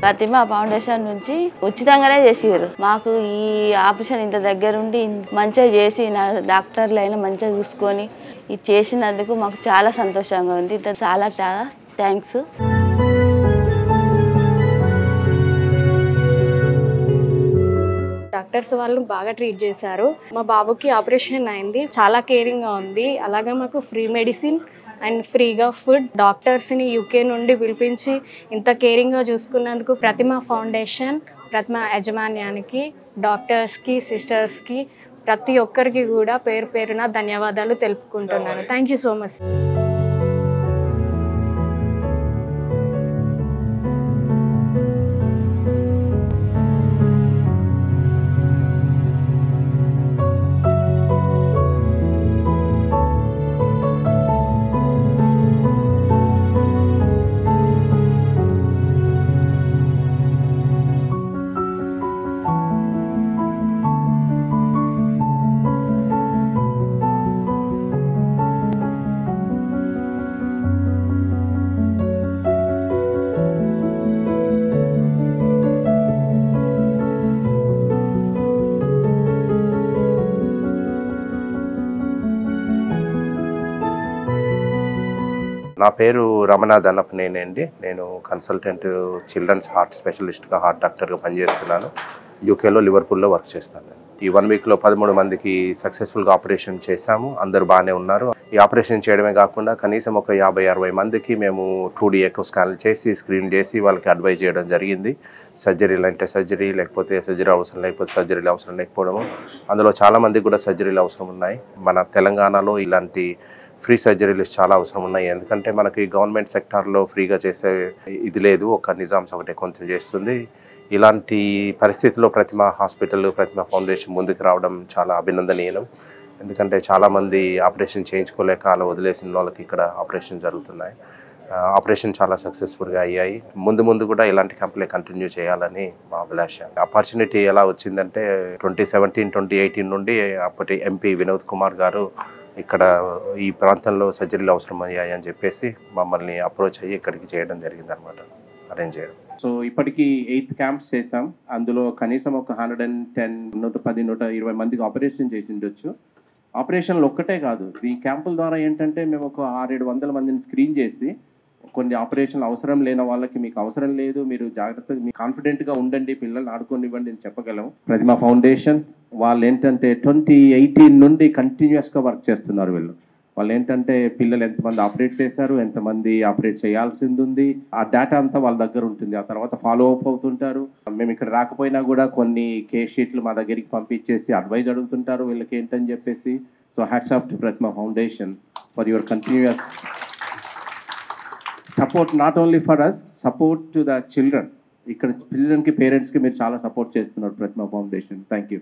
ప్రతిమ foundation నుంచి ఉచితంగానే చేసిర్రు. మాకు ఈ ఆపరేషన్ ఇంత దగ్గరుండి మంచిగా చేసి డాక్టర్లు అయినా మంచిగా చూసుకొని ఇది చేసినందుకు మాకు చాలా సంతోషంగా ఉంది. చాలా థ్యాంక్స్. డాక్టర్స్ వాళ్ళు బాగా ట్రీట్ చేశారు. మా బాబుకి ఆపరేషన్ అయింది, చాలా కేరింగ్గా ఉంది. అలాగే మాకు ఫ్రీ మెడిసిన్ అండ్ ఫ్రీగా ఫుడ్, డాక్టర్స్ని యూకే నుండి పిలిపించి ఇంత కేరింగ్గా చూసుకున్నందుకు ప్రతిమ ఫౌండేషన్, ప్రతిమ యాజమాన్యానికి, డాక్టర్స్కి, సిస్టర్స్కి, ప్రతి ఒక్కరికి కూడా పేరు పేరున ధన్యవాదాలు తెలుపుకుంటున్నాను. Thank you so much. నా పేరు రమణ దన్నపనేని అండి. నేను కన్సల్టెంట్ చిల్డ్రన్స్ హార్ట్ స్పెషలిస్ట్గా, హార్ట్ డాక్టర్గా పనిచేస్తున్నాను. యూకేలో లివర్పూల్లో వర్క్ చేస్తాను. ఈ 1 వీక్లో 13 మందికి సక్సెస్ఫుల్గా ఆపరేషన్ చేశాము. అందరూ బాగానే ఉన్నారు. ఈ ఆపరేషన్ చేయడమే కాకుండా కనీసం ఒక 50-60 మందికి మేము 2D ఎకో స్కాన్లు చేసి స్క్రీన్ చేసి వాళ్ళకి అడ్వైజ్ చేయడం జరిగింది. సర్జరీలు అంటే సర్జరీ, లేకపోతే సర్జరీ అవసరం లేకపోతే సర్జరీలు అవసరం లేకపోవడము. అందులో చాలామందికి కూడా సర్జరీలు అవసరం ఉన్నాయి. మన తెలంగాణలో ఇలాంటి ఫ్రీ సర్జరీలు చాలా అవసరం ఉన్నాయి. ఎందుకంటే మనకి గవర్నమెంట్ సెక్టార్లో ఫ్రీగా చేసే ఇది లేదు, ఒక నిజామ్స్ ఒకటే కొంచెం చేస్తుంది. ఇలాంటి పరిస్థితుల్లో ప్రతిమ హాస్పిటల్, ప్రతిమ ఫౌండేషన్ ముందుకు రావడం చాలా అభినందనీయం. ఎందుకంటే చాలామంది ఆపరేషన్ చేయించుకోలేక అలా వదిలేసిన వాళ్ళకి ఇక్కడ ఆపరేషన్ జరుగుతున్నాయి. ఆపరేషన్ చాలా సక్సెస్ఫుల్గా అయ్యాయి. ముందు కూడా ఇలాంటి కంపెనీ కంటిన్యూ చేయాలని మా అభిలాష. ఆపర్చునిటీ ఎలా వచ్చిందంటే 2017-2018 నుండి అప్పటి ఎంపీ వినోద్ కుమార్ గారు ఇక్కడ ఈ ప్రాంతంలో సర్జరీలు అవసరమయ్యాయి అని చెప్పేసి మమ్మల్ని అప్రోచ్ అయ్యి ఇక్కడికి చేయడం జరిగింది అనమాట, అరేంజ్ చేయడం. సో ఇప్పటికీ 8 క్యాంప్స్ చేసాం. అందులో కనీసం ఒక 110, 110, 120 మందికి ఆపరేషన్ చేసి ఉండొచ్చు. ఆపరేషన్లు ఒక్కటే కాదు, ఈ క్యాంపుల ద్వారా ఏంటంటే మేము ఒక 600-700 మందిని స్క్రీన్ చేసి కొన్ని ఆపరేషన్లు అవసరం లేని వాళ్ళకి మీకు అవసరం లేదు, మీరు జాగ్రత్తగా మీ కాన్ఫిడెంట్గా ఉండండి, పిల్లల్ని ఆడుకోనివ్వండి అని చెప్పగలం. ప్రతిమ ఫౌండేషన్ వాళ్ళు ఏంటంటే 2018 నుండి కంటిన్యూస్గా వర్క్ చేస్తున్నారు. వాళ్ళు ఏంటంటే పిల్లలు ఎంతమంది ఆపరేట్ చేశారు, ఎంతమంది ఆపరేట్ చేయాల్సింది ఉంది, ఆ డేటా అంతా వాళ్ళ దగ్గర ఉంటుంది. ఆ తర్వాత ఫాలో అప్ అవుతుంటారు. మేము ఇక్కడ రాకపోయినా కూడా కొన్ని కేస్ షీట్లు మా దగ్గరికి పంపించేసి అడ్వైజ్ అడుగుతుంటారు వీళ్ళకి ఏంటని చెప్పేసి. So hats off to Pratima foundation for your continuous support, not only for us, support to the children. ఇక్కడ పిల్లలకి, పేరెంట్స్కి మీరు చాలా సపోర్ట్ చేస్తున్నారు ప్రతిమ ఫౌండేషన్. Thank you.